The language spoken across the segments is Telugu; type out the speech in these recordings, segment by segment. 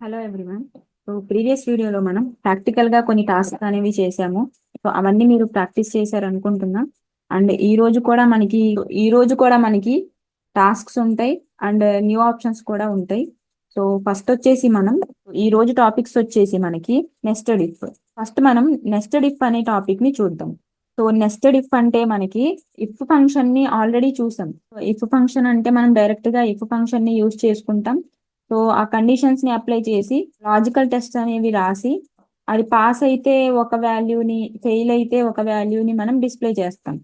Hello everyone. సో ప్రీవియస్ వీడియోలో మనం ప్రాక్టికల్ గా కొన్ని టాస్క్ అనేవి చేసాము. సో అవన్నీ మీరు ప్రాక్టీస్ చేశారు అనుకుంటున్నా. అండ్ ఈ రోజు కూడా మనకి టాస్క్స్ ఉంటాయి అండ్ న్యూ ఆప్షన్స్ కూడా ఉంటాయి. సో ఫస్ట్ వచ్చేసి మనం ఈ రోజు టాపిక్స్ వచ్చేసి మనకి నెస్టెడ్ ఇఫ్. ఫస్ట్ మనం నెస్టెడ్ ఇఫ్ అనే టాపిక్ ని చూద్దాం. సో నెస్టెడ్ ఇఫ్ అంటే మనకి ఇఫ్ ఫంక్షన్ ని ఆల్రెడీ చూసాం. ఇఫ్ ఫంక్షన్ అంటే మనం డైరెక్ట్ గా ఇఫ్ ఫంక్షన్ ని యూజ్ చేసుకుంటాం. సో ఆ కండిషన్స్ ని అప్లై చేసి లాజికల్ టెస్ట్ అనేవి రాసి అది పాస్ అయితే ఒక వాల్యూని, ఫెయిల్ అయితే ఒక వాల్యూని మనం డిస్ప్లే చేస్తాం.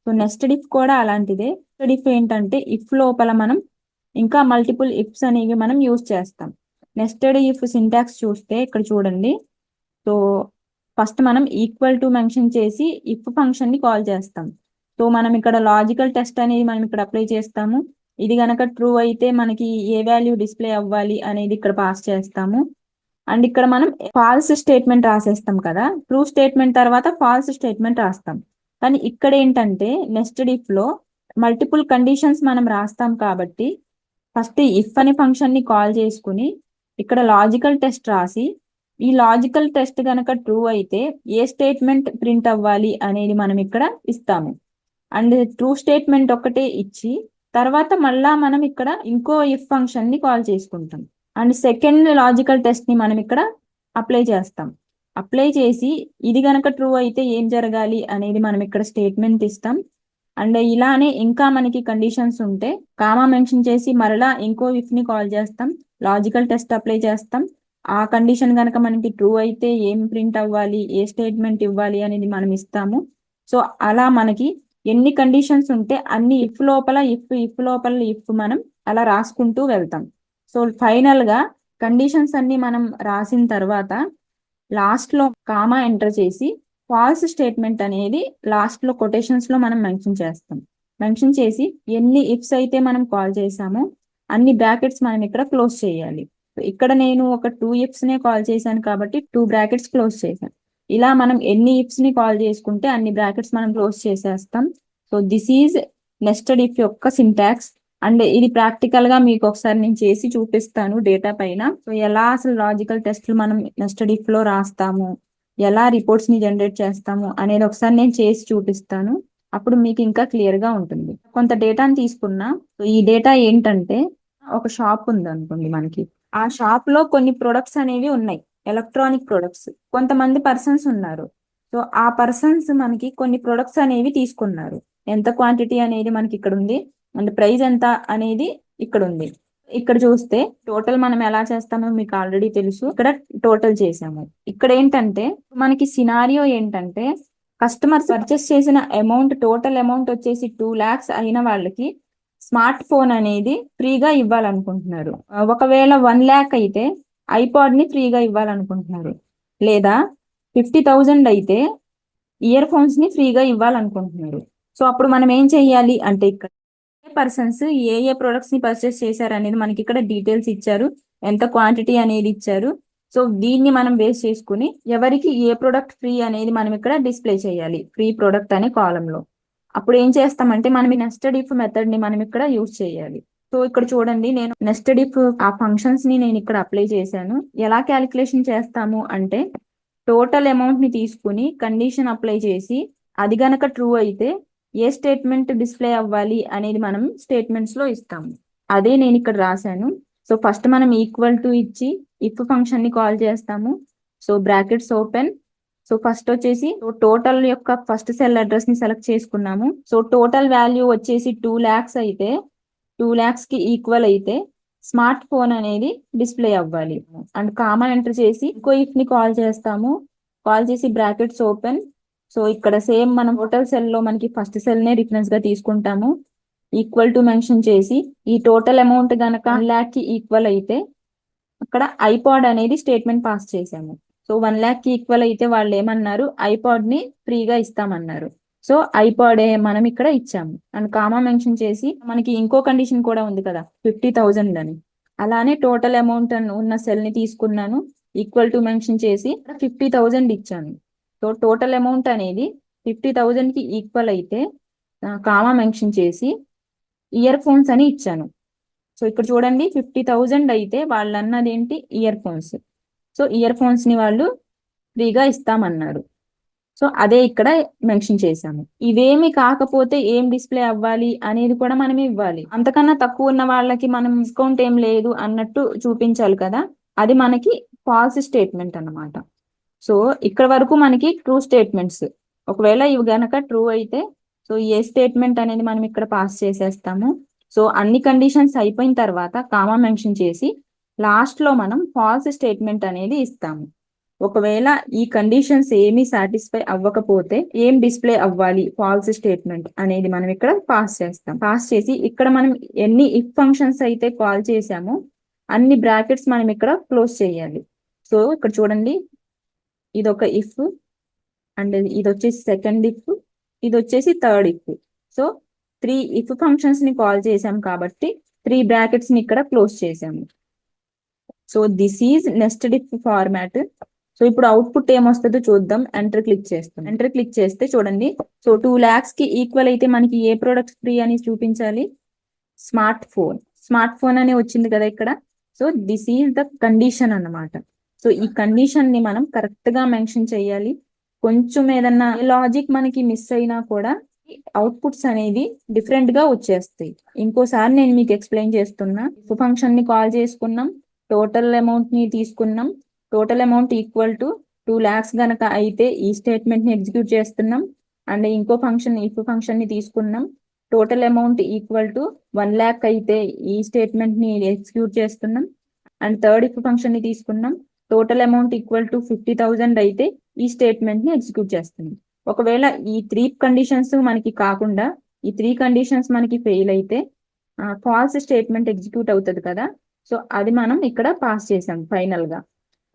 సో నెస్టెడ్ ఇఫ్ కూడా అలాంటిదే. నెస్టెడ్ ఇఫ్ ఏంటంటే ఇఫ్ లోపల మనం ఇంకా మల్టిపుల్ ఇఫ్స్ అనేవి మనం యూజ్ చేస్తాం. నెస్టెడ్ ఇఫ్ సింటాక్స్ చూస్తే ఇక్కడ చూడండి. సో ఫస్ట్ మనం ఈక్వల్ టు మెన్షన్ చేసి ఇఫ్ ఫంక్షన్ ని కాల్ చేస్తాం. సో మనం ఇక్కడ లాజికల్ టెస్ట్ అనేది మనం ఇక్కడ అప్లై చేస్తాము. ఇది గనక ట్రూ అయితే మనకి ఏ వాల్యూ డిస్ప్లే అవ్వాలి అనేది ఇక్కడ పాస్ చేస్తాము. అండ్ ఇక్కడ మనం ఫాల్స్ స్టేట్మెంట్ రాసేస్తాం కదా, ట్రూ స్టేట్మెంట్ తర్వాత ఫాల్స్ స్టేట్మెంట్ రాస్తాం. కానీ ఇక్కడ ఏంటంటే నెస్టెడ్ ఇఫ్ లో మల్టిపుల్ కండిషన్స్ మనం రాస్తాం కాబట్టి ఫస్ట్ ఇఫ్ అనే ఫంక్షన్ ని కాల్ చేసుకుని ఇక్కడ లాజికల్ టెస్ట్ రాసి ఈ లాజికల్ టెస్ట్ గనక ట్రూ అయితే ఏ స్టేట్మెంట్ ప్రింట్ అవ్వాలి అనేది మనం ఇక్కడ ఇస్తాము. అండ్ ట్రూ స్టేట్మెంట్ ఒకటే ఇచ్చి తర్వాత మళ్ళా మనం ఇక్కడ ఇంకో ఇఫ్ ఫంక్షన్ ని కాల్ చేసుకుంటాం. అండ్ సెకండ్ లాజికల్ టెస్ట్ ని మనం ఇక్కడ అప్లై చేస్తాం. అప్లై చేసి ఇది గనక ట్రూ అయితే ఏం జరగాలి అనేది మనం ఇక్కడ స్టేట్మెంట్ ఇస్తాం. అండ్ ఇలానే ఇంకా మనకి కండిషన్స్ ఉంటే కామా మెన్షన్ చేసి మరలా ఇంకో ఇఫ్ ని కాల్ చేస్తాం, లాజికల్ టెస్ట్ అప్లై చేస్తాం. ఆ కండిషన్ కనుక మనకి ట్రూ అయితే ఏం ప్రింట్ అవ్వాలి, ఏ స్టేట్మెంట్ ఇవ్వాలి అనేది మనం ఇస్తాము. సో అలా మనకి ఎన్ని కండిషన్స్ ఉంటే అన్ని ఇఫ్ లోపల మనం అలా రాసుకుంటూ వెళ్తాం. సో ఫైనల్ గా కండిషన్స్ అన్ని మనం రాసిన తర్వాత లాస్ట్ లో కామా ఎంటర్ చేసి ఫాల్స్ స్టేట్మెంట్ అనేది లాస్ట్ లో కొటేషన్స్ లో మనం మెన్షన్ చేస్తాం. మెన్షన్ చేసి ఎన్ని ఇఫ్స్ అయితే మనం కాల్ చేసామో అన్ని బ్రాకెట్స్ మనం ఇక్కడ క్లోజ్ చేయాలి. ఇక్కడ నేను ఒక 2 ఇఫ్స్ నే కాల్ చేశాను కాబట్టి 2 బ్రాకెట్స్ క్లోజ్ చేశాను. ఇలా మనం ఎన్ని ఇఫ్స్ ని కాల్ చేసుకుంటే అన్ని బ్రాకెట్స్ మనం క్లోజ్ చేసేస్తాం. So this is nested if యొక్క సింటాక్స్. అండ్ ఇది ప్రాక్టికల్ గా మీకు ఒకసారి నేను చేసి చూపిస్తాను డేటా పైన. సో ఎలా అసలు లాజికల్ టెస్ట్లు మనం నెస్టెడ్ ఇఫ్ లో రాస్తాము, ఎలా రిపోర్ట్స్ ని జనరేట్ చేస్తాము అనేది ఒకసారి నేను చేసి చూపిస్తాను. అప్పుడు మీకు ఇంకా క్లియర్ గా ఉంటుంది. కొంత డేటాని తీసుకున్నా. సో ఈ డేటా ఏంటంటే ఒక షాప్ ఉంది అనుకోండి మనకి. ఆ షాప్ లో కొన్ని ప్రొడక్ట్స్ అనేవి ఉన్నాయి, ఎలక్ట్రానిక్ ప్రొడక్ట్స్. కొంతమంది పర్సన్స్ ఉన్నారు. సో ఆ పర్సన్స్ మనకి కొన్ని ప్రొడక్ట్స్ అనేవి తీసుకున్నారు. ఎంత క్వాంటిటీ అనేది మనకి ఇక్కడ ఉంది అండ్ ప్రైస్ ఎంత అనేది ఇక్కడ ఉంది. ఇక్కడ చూస్తే టోటల్ మనం ఎలా చేస్తామో మీకు ఆల్రెడీ తెలుసు. ఇక్కడ టోటల్ చేసాము. ఇక్కడ ఏంటంటే మనకి సినారియో ఏంటంటే కస్టమర్స్ పర్చేస్ చేసిన అమౌంట్, టోటల్ అమౌంట్ వచ్చేసి 2 lakhs అయిన వాళ్ళకి స్మార్ట్ ఫోన్ అనేది ఫ్రీగా ఇవ్వాలనుకుంటున్నారు. ఒకవేళ 1 lakh అయితే ఐపాడ్ ని ఫ్రీగా ఇవ్వాలనుకుంటున్నారు. లేదా 50,000 అయితే ఇయర్ ఫోన్స్ ని ఫ్రీగా ఇవ్వాలనుకుంటున్నారు. సో అప్పుడు మనం ఏం చెయ్యాలి అంటే ఇక్కడ పర్సన్స్ ఏ ఏ ప్రొడక్ట్స్ ని పర్చేస్ చేశారు అనేది మనకి ఇక్కడ డీటెయిల్స్ ఇచ్చారు, ఎంత క్వాంటిటీ అనేది ఇచ్చారు. సో దీన్ని మనం బేస్ చేసుకుని ఎవరికి ఏ ప్రొడక్ట్ ఫ్రీ అనేది మనం ఇక్కడ డిస్ప్లే చేయాలి ఫ్రీ ప్రొడక్ట్ అనే కాలం లో. అప్పుడు ఏం చేస్తామంటే మనం ఈ నెస్టెడ్ ఇఫ్ మెథడ్ ని మనం ఇక్కడ యూజ్ చేయాలి. సో ఇక్కడ చూడండి, నేను నెస్టెడ్ ఇఫ్ ఆ ఫంక్షన్స్ ని నేను ఇక్కడ అప్లై చేశాను. ఎలా క్యాలిక్యులేషన్ చేస్తాము అంటే టోటల్ అమౌంట్ ని తీసుకుని కండిషన్ అప్లై చేసి అది గనక ట్రూ అయితే ఏ స్టేట్మెంట్ డిస్ప్లే అవ్వాలి అనేది మనం స్టేట్మెంట్స్ లో ఇస్తాము. అదే నేను ఇక్కడ రాశాను. సో ఫస్ట్ మనం ఈక్వల్ టు ఇచ్చి ఇఫ్ ఫంక్షన్ ని కాల్ చేస్తాము. So brackets open. So first వచ్చేసి టోటల్ యొక్క ఫస్ట్ సెల్ అడ్రస్ ని సెలెక్ట్ చేసుకున్నాము. సో టోటల్ వాల్యూ వచ్చేసి 2 lakhs అయితే 2 lakhs కి ఈక్వల్ అయితే స్మార్ట్ ఫోన్ అనేది డిస్ప్లే అవ్వాలి. అండ్ కామా ఎంటర్ చేసి ఇంకో ఇఫ్ ని కాల్ చేస్తాము. కాల్ చేసి బ్రాకెట్స్ ఓపెన్. సో ఇక్కడ సేమ్ మనం టోటల్ సెల్ లో మనకి ఫస్ట్ సెల్ నే రిఫరెన్స్ గా తీసుకుంటాము. ఈక్వల్ టు మెన్షన్ చేసి ఈ టోటల్ అమౌంట్ గనక 1 lakh కి ఈక్వల్ అయితే అక్కడ ఐపాడ్ అనేది స్టేట్మెంట్ పాస్ చేసాము. సో 1 lakh కి ఈక్వల్ అయితే వాళ్ళు ఏమన్నారు, ఐపాడ్ ని ఫ్రీగా ఇస్తామన్నారు. సో ఐపాడ్ మనం ఇక్కడ ఇచ్చాము. అండ్ కామా మెన్షన్ చేసి మనకి ఇంకో కండిషన్ కూడా ఉంది కదా 50,000 అని. అలానే టోటల్ అమౌంట్ ఉన్న సెల్ ని తీసుకున్నాను. ఈక్వల్ టు మెన్షన్ చేసి 50,000 ఇచ్చాను. సో టోటల్ అమౌంట్ అనేది 50,000 కి ఈక్వల్ అయితే కామా మెన్షన్ చేసి ఇయర్ ఫోన్స్ అని ఇచ్చాను. సో ఇక్కడ చూడండి 50,000 అయితే వాళ్ళు అన్నది ఏంటి, ear phones. So ear phones ని వాళ్ళు ఫ్రీగా ఇస్తామన్నారు. సో అదే ఇక్కడ మెన్షన్ చేశాము. ఇవేమి కాకపోతే ఏం డిస్ప్లే అవ్వాలి అనేది కూడా మనం ఇవ్వాలి. అంతకన్నా తక్కువ ఉన్న వాళ్ళకి మనం డిస్కౌంట్ ఏం లేదు అన్నట్టు చూపించాలి కదా, అది మనకి ఫాల్స్ స్టేట్మెంట్ అన్నమాట. సో ఇక్కడ వరకు మనకి ట్రూ స్టేట్మెంట్స్. ఒకవేళ ఇవి గనక ట్రూ అయితే సో ఏ స్టేట్మెంట్ అనేది మనం ఇక్కడ పాస్ చేసేస్తాము. సో అన్ని కండిషన్స్ అయిపోయిన తర్వాత కామా మెన్షన్ చేసి లాస్ట్ లో మనం ఫాల్స్ స్టేట్మెంట్ అనేది ఇస్తాము. ఒకవేళ ఈ కండిషన్స్ ఏమీ సాటిస్ఫై అవ్వకపోతే ఏం డిస్ప్లే అవ్వాలి ఫాల్స్ స్టేట్మెంట్ అనేది మనం ఇక్కడ పాస్ చేస్తాం. పాస్ చేసి ఇక్కడ మనం ఎన్ని ఇఫ్ ఫంక్షన్స్ అయితే కాల్ చేసామో అన్ని బ్రాకెట్స్ మనం ఇక్కడ క్లోజ్ చేయాలి. సో ఇక్కడ చూడండి, ఇది ఒక ఇఫ్, అండ్ ఇది వచ్చేసి సెకండ్ ఇఫ్, ఇది వచ్చేసి third if. So 3 if functions ని కాల్ చేసాం కాబట్టి 3 బ్రాకెట్స్ ని ఇక్కడ క్లోజ్ చేసాము. So this is nested if format. So ఇప్పుడు అవుట్పుట్ ఏమొస్తుందో చూద్దాం. ఎంటర్ క్లిక్ చేస్తాం. ఎంటర్ క్లిక్ చేస్తే చూడండి, సో 2 lakhs కి ఈక్వల్ అయితే మనకి ఏ ప్రొడక్ట్ ఫ్రీ అని చూపించాలి, స్మార్ట్ ఫోన్. స్మార్ట్ ఫోన్ అని వచ్చింది కదా ఇక్కడ. So this is the condition అన్నమాట. సో ఈ కండిషన్ ని మనం కరెక్ట్ గా మెన్షన్ చేయాలి. కొంచెం ఏదన్నా లాజిక్ మనకి మిస్ అయినా కూడా అవుట్పుట్స్ అనేది డిఫరెంట్ గా వచ్చేస్తాయి. ఇంకోసారి నేను మీకు ఎక్స్ప్లెయిన్ చేస్తున్నా. ఫంక్షన్ ని కాల్ చేసుకున్నాం, టోటల్ అమౌంట్ ని తీసుకున్నాం, total amount equal to 2 lakhs గనక అయితే ఈ స్టేట్మెంట్ ని ఎగ్జిక్యూట్ చేస్తున్నాం. అండ్ ఇంకో ఫంక్షన్ ఇఫ్ ఫంక్షన్ ని తీసుకున్నాం, total amount equal to 1 lakh అయితే ఈ స్టేట్మెంట్ ని ఎగ్జిక్యూట్ చేస్తున్నాం. అండ్ థర్డ్ ఇఫ్ ఫంక్షన్ ని తీసుకున్నాం, టోటల్ అమౌంట్ ఈక్వల్ టు 50,000 అయితే ఈ స్టేట్మెంట్ ని ఎగ్జిక్యూట్ చేస్తున్నాం. ఒకవేళ ఈ 3 కండిషన్స్ మనకి కాకుండా ఈ 3 కండిషన్స్ మనకి ఫెయిల్ అయితే ఫాల్స్ స్టేట్మెంట్ ఎగ్జిక్యూట్ అవుతుంది కదా. సో అది మనం ఇక్కడ పాస్ చేసాం. ఫైనల్ గా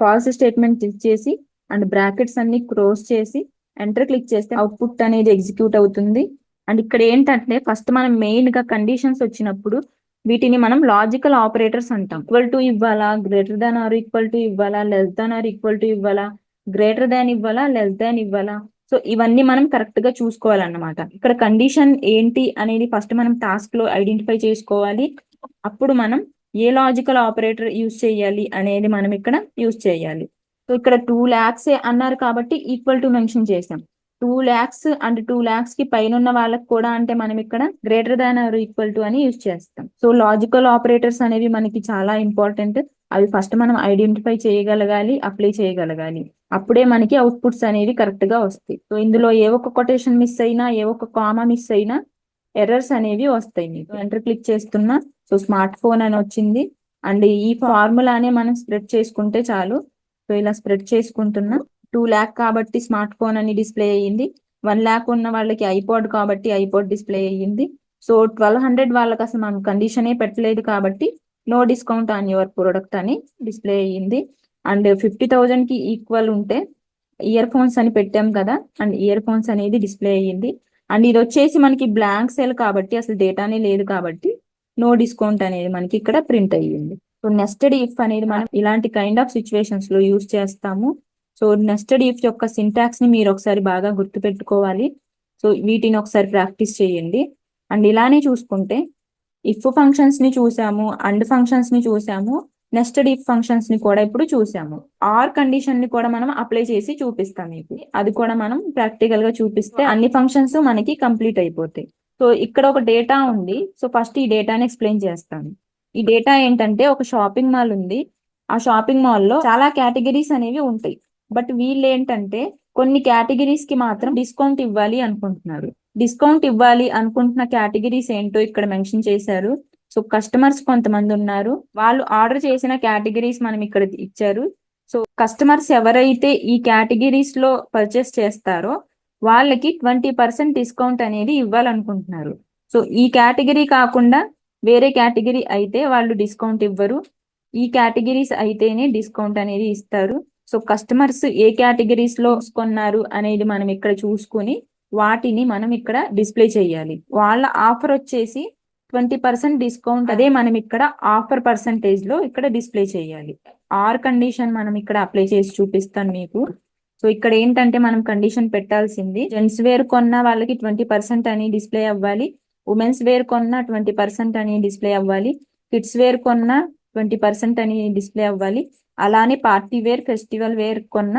ఫాల్స్ స్టేట్మెంట్ ఇచ్చేసి అండ్ బ్రాకెట్స్ అన్ని క్లోజ్ చేసి ఎంటర్ క్లిక్ చేస్తే అవుట్పుట్ అనేది ఎగ్జిక్యూట్ అవుతుంది. అండ్ ఇక్కడ ఏంటంటే ఫస్ట్ మనం మెయిన్ గా కండిషన్స్ వచ్చినప్పుడు వీటిని మనం లాజికల్ ఆపరేటర్స్ అంటాం. ఈక్వల్ టు ఇవ్వాలా, greater than or equal to ఇవ్వాలా, less than or equal to ఇవ్వాలా, గ్రేటర్ దాన్ ఇవ్వాలా, లెస్ దాన్ ఇవ్వాలా. సో ఇవన్నీ మనం కరెక్ట్ గా చూసుకోవాలన్నమాట. ఇక్కడ కండిషన్ ఏంటి అనేది ఫస్ట్ మనం టాస్క్ లో ఐడెంటిఫై చేసుకోవాలి. అప్పుడు మనం ఏ లాజికల్ ఆపరేటర్ యూజ్ చేయాలి అనేది మనం ఇక్కడ యూజ్ చేయాలి. సో ఇక్కడ 2 lakhs అన్నారు కాబట్టి ఈక్వల్ టు మెన్షన్ చేసాం. 2 lakhs అండ్ 2 lakhs కి పైన ఉన్న వాళ్ళకి కూడా అంటే మనం ఇక్కడ greater than or equal to అని యూజ్ చేస్తాం. సో లాజికల్ ఆపరేటర్స్ అనేవి మనకి చాలా ఇంపార్టెంట్. అవి ఫస్ట్ మనం ఐడెంటిఫై చేయగలగాలి, అప్లై చేయగలగాలి. అప్పుడే మనకి అవుట్పుట్స్ అనేవి కరెక్ట్ గా వస్తాయి. సో ఇందులో ఏ ఒక్క కొటేషన్ మిస్ అయినా, ఏ ఒక్క కామా మిస్ అయినా ఎర్రర్స్ అనేవి వస్తాయి. మీకు ఎంటర్ క్లిక్ చేస్తున్నా, సో స్మార్ట్ ఫోన్ అని వచ్చింది. అండ్ ఈ ఫార్ములానే మనం స్ప్రెడ్ చేసుకుంటే చాలు. సో ఇలా స్ప్రెడ్ చేసుకుంటున్నా. 2 lakh కాబట్టి స్మార్ట్ ఫోన్ అని డిస్ప్లే అయ్యింది. 1 lakh ఉన్న వాళ్ళకి ఐపాడ్ కాబట్టి ఐపాడ్ డిస్ప్లే అయ్యింది. సో 1200 వాళ్ళకి అసలు మనం కండిషనే పెట్టలేదు కాబట్టి no discount on your product అని డిస్ప్లే అయ్యింది. అండ్ 50,000 కి ఈక్వల్ ఉంటే ఇయర్ ఫోన్స్ అని పెట్టాం కదా, అండ్ ఇయర్ ఫోన్స్ అనేది డిస్ప్లే అయ్యింది. అండ్ ఇది వచ్చేసి మనకి బ్లాంక్ సెల్ కాబట్టి అసలు డేటానే లేదు కాబట్టి నో డిస్కౌంట్ అనేది మనకి ఇక్కడ ప్రింట్ అయ్యింది. సో నెస్టెడ్ ఇఫ్ అనేది మనం ఇలాంటి కైండ్ ఆఫ్ సిచ్యువేషన్స్ లో యూజ్ చేస్తాము. సో నెస్టెడ్ ఇఫ్ యొక్క సింటాక్స్ ని మీరు ఒకసారి బాగా గుర్తు పెట్టుకోవాలి. సో వీటిని ఒకసారి ప్రాక్టీస్ చేయండి. అండ్ ఇలానే చూసుకుంటే ఇఫ్ ఫంక్షన్స్ ని చూసాము, అండ్ ఫంక్షన్స్ ని చూసాము, నెస్టెడ్ ఇఫ్ ఫంక్షన్స్ ని కూడా ఇప్పుడు చూసాము. ఆర్ కండిషన్ ని కూడా మనం అప్లై చేసి చూపిస్తాం మీకు. అది కూడా మనం ప్రాక్టికల్ గా చూపిస్తే అన్ని ఫంక్షన్స్ మనకి కంప్లీట్ అయిపోతాయి. సో ఇక్కడ ఒక డేటా ఉంది. సో ఫస్ట్ ఈ డేటాని ఎక్స్ప్లెయిన్ చేస్తాను. ఈ డేటా ఏంటంటే ఒక షాపింగ్ మాల్ ఉంది. ఆ షాపింగ్ మాల్ లో చాలా కేటగిరీస్ అనేవి ఉంటాయి. బట్ వీళ్ళు ఏంటంటే కొన్ని కేటగిరీస్ కి మాత్రం డిస్కౌంట్ ఇవ్వాలి అనుకుంటున్నారు. డిస్కౌంట్ ఇవ్వాలి అనుకుంటున్న కేటగిరీస్ ఏంటో ఇక్కడ మెన్షన్ చేశారు. సో కస్టమర్స్ కొంతమంది ఉన్నారు, వాళ్ళు ఆర్డర్ చేసిన కేటగిరీస్ మనం ఇక్కడ ఇచ్చారు. సో కస్టమర్స్ ఎవరైతే ఈ కేటగిరీస్ లో పర్చేస్ చేస్తారో వాళ్ళకి 20% డిస్కౌంట్ అనేది ఇవ్వాలనుకుంటున్నారు. సో ఈ కేటగిరీ కాకుండా వేరే కేటగిరీ అయితే వాళ్ళు డిస్కౌంట్ ఇవ్వరు. ఈ కేటగిరీస్ అయితేనే డిస్కౌంట్ అనేది ఇస్తారు. సో కస్టమర్స్ ఏ కేటగిరీస్ లో కొన్నారు అనేది మనం ఇక్కడ చూసుకుని వాటిని మనం ఇక్కడ డిస్ప్లే చేయాలి. వాళ్ళ ఆఫర్ వచ్చేసి 20% డిస్కౌంట్, అదే మనం ఇక్కడ ఆఫర్ పర్సంటేజ్ లో ఇక్కడ డిస్ప్లే చేయాలి. ఆర్ కండిషన్ మనం ఇక్కడ అప్లై చేసి చూపిస్తాను మీకు. సో ఇక్కడ ఏంటంటే మనం కండిషన్ పెట్టాల్సింది జెంట్స్ వేర్ కొన్న వాళ్ళకి 20% అని డిస్ప్లే అవ్వాలి, ఉమెన్స్ వేర్ కొన్న 20% అని డిస్ప్లే అవ్వాలి, కిడ్స్ వేర్ కొన్న 20% అని డిస్ప్లే అవ్వాలి. అలానే పార్టీ వేర్, ఫెస్టివల్ వేర్ కొన్న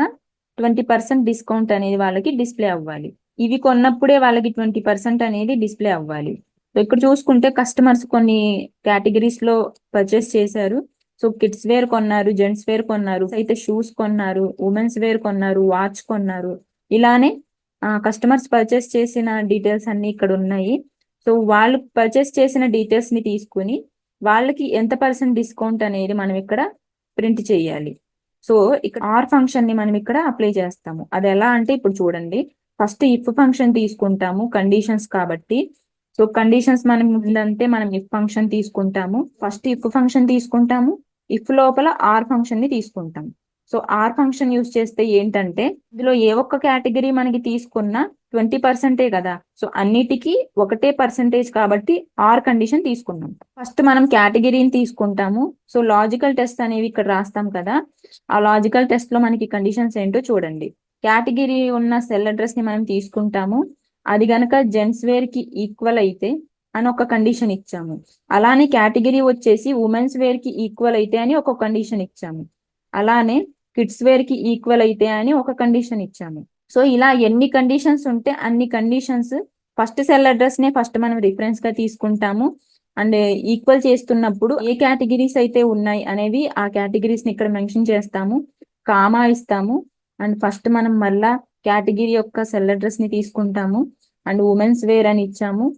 20% డిస్కౌంట్ అనేది వాళ్ళకి డిస్ప్లే అవ్వాలి. ఇవి కొన్నప్పుడే వాళ్ళకి 20% అనేది డిస్ప్లే అవ్వాలి. సో ఇక్కడ చూసుకుంటే కస్టమర్స్ కొన్ని కేటగిరీస్ లో పర్చేస్ చేశారు. సో కిడ్స్ వేర్ కొన్నారు, జెంట్స్ వేర్ కొన్నారు, అయితే షూస్ కొన్నారు, ఉమెన్స్ వేర్ కొన్నారు, వాచ్ కొన్నారు. ఇలానే కస్టమర్స్ పర్చేస్ చేసిన డీటెయిల్స్ అన్ని ఇక్కడ ఉన్నాయి. సో వాళ్ళు పర్చేస్ చేసిన డీటెయిల్స్ ని తీసుకుని వాళ్ళకి ఎంత % డిస్కౌంట్ అనేది మనం ఇక్కడ ప్రింట్ చేయాలి. సో ఇక్కడ ఆర్ ఫంక్షన్ ని మనం ఇక్కడ అప్లై చేస్తాము. అది ఎలా అంటే ఇప్పుడు చూడండి, ఫస్ట్ ఇఫ్ ఫంక్షన్ తీసుకుంటాము కండిషన్స్ కాబట్టి. సో కండిషన్స్ మనం ఉందంటే మనం ఇఫ్ ఫంక్షన్ తీసుకుంటాము. ఫస్ట్ ఇఫ్ ఫంక్షన్ తీసుకుంటాము, ఇఫ్ లోపల ఆర్ ఫంక్షన్ ని తీసుకుంటాం. సో ఆర్ ఫంక్షన్ యూజ్ చేస్తే ఏంటంటే ఇందులో ఏ ఒక్క కేటగిరీ మనకి తీసుకున్నా 20% కదా. సో అన్నిటికీ ఒకటే పర్సెంటేజ్ కాబట్టి ఆర్ కండిషన్ తీసుకున్నాం. ఫస్ట్ మనం కేటగిరీని తీసుకుంటాము. సో లాజికల్ టెస్ట్ అనేవి ఇక్కడ రాస్తాం కదా. ఆ లాజికల్ టెస్ట్ లో మనకి కండిషన్స్ ఏంటో చూడండి. కేటగిరీ ఉన్న సెల్ అడ్రస్ ని మనం తీసుకుంటాము. అది గనక జెంట్స్ వేర్ కి ఈక్వల్ అయితే అని ఒక కండిషన్ ఇచ్చాము. అలానే కేటగిరీ వచ్చేసి ఉమెన్స్ వేర్ కి ఈక్వల్ అయితే అని ఒక కండిషన్ ఇచ్చాము. అలానే కిడ్స్ వేర్ కి ఈక్వల్ అయితే అని ఒక కండిషన్ ఇచ్చాము. సో ఇలా ఎన్ని కండిషన్స్ ఉంటే అన్ని కండిషన్స్ ఫస్ట్ సెల్ అడ్రస్ నే ఫస్ట్ మనం రిఫరెన్స్ గా తీసుకుంటాము. అండ్ ఈక్వల్ చేస్తున్నప్పుడు ఏ కేటగిరీస్ అయితే ఉన్నాయి అనేవి ఆ కేటగిరీస్ ని ఇక్కడ మెన్షన్ చేస్తాము, కామా ఇస్తాము. అండ్ ఫస్ట్ మనం మళ్ళా కేటగిరీ యొక్క సెల్ అడ్రస్ ని తీసుకుంటాము. అండ్ ఉమెన్స్ వేర్ అని ఇచ్చాము,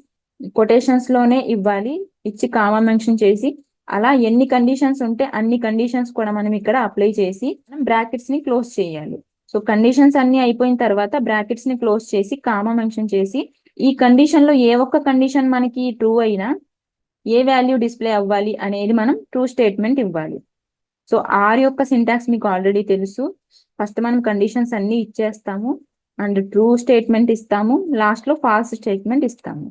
కొటేషన్స్ లోనే ఇవ్వాలి, ఇచ్చి కామా మెన్షన్ చేసి అలా ఎన్ని కండిషన్స్ ఉంటే అన్ని కండిషన్స్ కూడా మనం ఇక్కడ అప్లై చేసి బ్రాకెట్స్ ని క్లోజ్ చేయాలి. సో కండిషన్స్ అన్ని అయిపోయిన తర్వాత బ్రాకెట్స్ ని క్లోజ్ చేసి కామా మెన్షన్ చేసి ఈ కండిషన్ లో ఏ ఒక్క కండిషన్ మనకి ట్రూ అయినా ఏ వాల్యూ డిస్ప్లే అవ్వాలి అనేది మనం ట్రూ స్టేట్మెంట్ ఇవ్వాలి. సో ఆర్ యొక్క సింటాక్స్ మీకు ఆల్రెడీ తెలుసు. ఫస్ట్ మనం కండిషన్స్ అన్ని ఇచ్చేస్తాము అండ్ ట్రూ స్టేట్మెంట్ ఇస్తాము, లాస్ట్ లో ఫాల్స్ స్టేట్మెంట్ ఇస్తాము.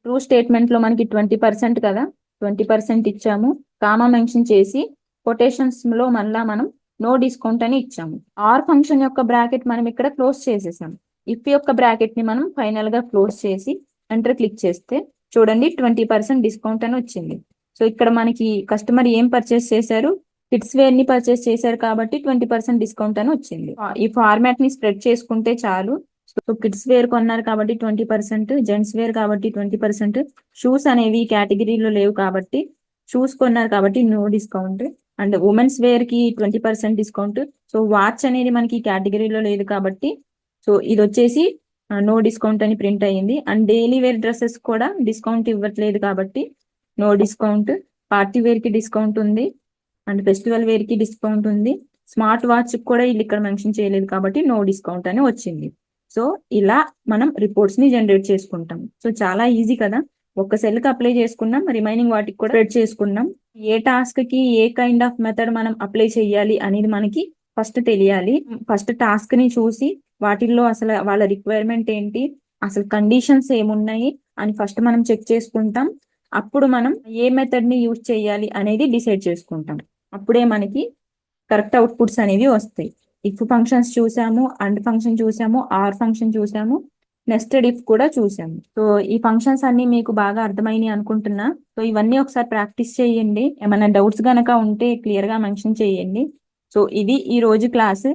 ట్రూ స్టేట్మెంట్ లో మనకి 20% కదా, 20% ఇచ్చాము, కామా మెన్షన్ చేసి కొటేషన్స్ లో మళ్ళా మనం నో డిస్కౌంట్ అని ఇచ్చాము. ఆర్ ఫంక్షన్ యొక్క బ్రాకెట్ మనం ఇక్కడ క్లోజ్ చేసేసాం. ఇఫ్ యొక్క బ్రాకెట్ ని మనం ఫైనల్ గా క్లోజ్ చేసి ఎంటర్ క్లిక్ చేస్తే చూడండి 20% డిస్కౌంట్ అని వచ్చింది. సో ఇక్కడ మనకి కస్టమర్ ఏం పర్చేస్ చేశారు, కిడ్స్ వేర్ ని పర్చేస్ చేశారు కాబట్టి 20% డిస్కౌంట్ అని వచ్చింది. ఈ ఫార్మాట్ ని స్ప్రెడ్ చేసుకుంటే చాలు. సో కిడ్స్ వేర్ కొన్నారు కాబట్టి 20%, జెంట్స్ వేర్ కాబట్టి 20%, షూస్ అనేవి కేటగిరీలో లేవు కాబట్టి షూస్ కొన్నారు కాబట్టి no discount. And women's wear కి 20% డిస్కౌంట్. సో వాచ్ అనేది మనకి కేటగిరీలో లేదు కాబట్టి సో ఇది వచ్చేసి నో డిస్కౌంట్ అని ప్రింట్ అయ్యింది. అండ్ డైలీ వేర్ డ్రెస్సెస్ కూడా డిస్కౌంట్ ఇవ్వట్లేదు కాబట్టి నో డిస్కౌంట్. పార్టీ వేర్ కి డిస్కౌంట్ ఉంది అండ్ ఫెస్టివల్ వేర్ కి డిస్కౌంట్ ఉంది. స్మార్ట్ వాచ్ కూడా వీళ్ళు ఇక్కడ మెన్షన్ చేయలేదు కాబట్టి నో డిస్కౌంట్ అని వచ్చింది. సో ఇలా మనం రిపోర్ట్స్ ని జనరేట్ చేసుకుంటాం. సో చాలా ఈజీ కదా, ఒక్క సెల్ కి అప్లై చేసుకున్నాం, రిమైనింగ్ వాటికి కూడా స్ప్రెడ్ చేసుకున్నాం. ఏ టాస్క్ కి ఏ కైండ్ ఆఫ్ మెథడ్ మనం అప్లై చేయాలి అనేది మనకి ఫస్ట్ తెలియాలి. ఫస్ట్ టాస్క్ ని చూసి వాటిల్లో అసలు వాళ్ళ రిక్వైర్మెంట్ ఏంటి, అసలు కండిషన్స్ ఏమున్నాయి అని ఫస్ట్ మనం చెక్ చేసుకుంటాం. అప్పుడు మనం ఏ మెథడ్ ని యూజ్ చేయాలి అనేది డిసైడ్ చేసుకుంటాం. అప్పుడే మనకి కరెక్ట్ అవుట్పుట్స్ అనేవి వస్తాయి. ఇఫ్ ఫంక్షన్స్ చూసాము, అండ్ ఫంక్షన్ చూసాము, ఆర్ ఫంక్షన్ చూసాము, నెస్టెడ్ ఇఫ్ కూడా చూసాము. సో ఈ ఫంక్షన్స్ అన్ని మీకు బాగా అర్థమైనాయి అనుకుంటున్నా. సో ఇవన్నీ ఒకసారి ప్రాక్టీస్ చేయండి. ఏమైనా డౌట్స్ గనక ఉంటే క్లియర్ గా మెన్షన్ చేయండి. సో ఇది ఈ రోజు క్లాస్.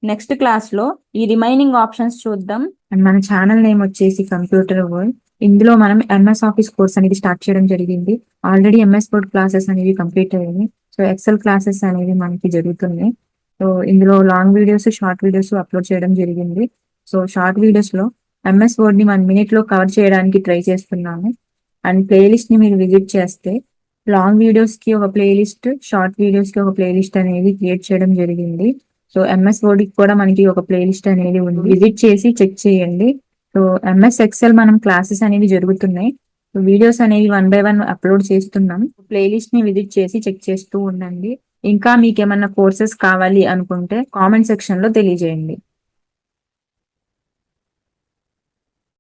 నెక్స్ట్ క్లాస్ లో ఈ రిమైనింగ్ ఆప్షన్స్ చూద్దాం. అండ్ మన ఛానల్ నేమ్ వచ్చేసి కంప్యూటర్ వరల్డ్. ఇందులో మనం ఎంఎస్ ఆఫీస్ కోర్స్ అనేది స్టార్ట్ చేయడం జరిగింది. ఆల్రెడీ ఎంఎస్ వర్డ్ క్లాసెస్ అనేవి కంప్లీట్ అయ్యాయి. సో ఎక్సెల్ క్లాసెస్ అనేవి మనకి జరుగుతున్నాయి. సో ఇందులో long videos, short videos upload చేయడం జరిగింది. సో షార్ట్ వీడియోస్ లో ఎంఎస్ వర్డ్ ని 1 minute లో కవర్ చేయడానికి ట్రై చేస్తున్నాము. అండ్ ప్లేలిస్ట్ ని మీరు విజిట్ చేస్తే లాంగ్ వీడియోస్ కి ఒక ప్లేలిస్ట్, షార్ట్ వీడియోస్ కి ఒక ప్లేలిస్ట్ అనేది క్రియేట్ చేయడం జరిగింది. సో ఎంఎస్ వర్డ్ కి కూడా మనకి ఒక ప్లేలిస్ట్ అనేది ఉంది, విజిట్ చేసి చెక్ చేయండి. సో ఎంఎస్ ఎక్సెల్ మనం క్లాసెస్ అనేవి జరుగుతున్నాయి. వీడియోస్ అనేవి 1 by 1 అప్లోడ్ చేస్తున్నాం. ప్లేలిస్ట్ ని విజిట్ చేసి చెక్ చేస్తూ ఉండండి. ఇంకా మీకు ఏమన్నా కోర్సెస్ కావాలి అనుకుంటే కామెంట్ సెక్షన్ లో తెలియజేయండి.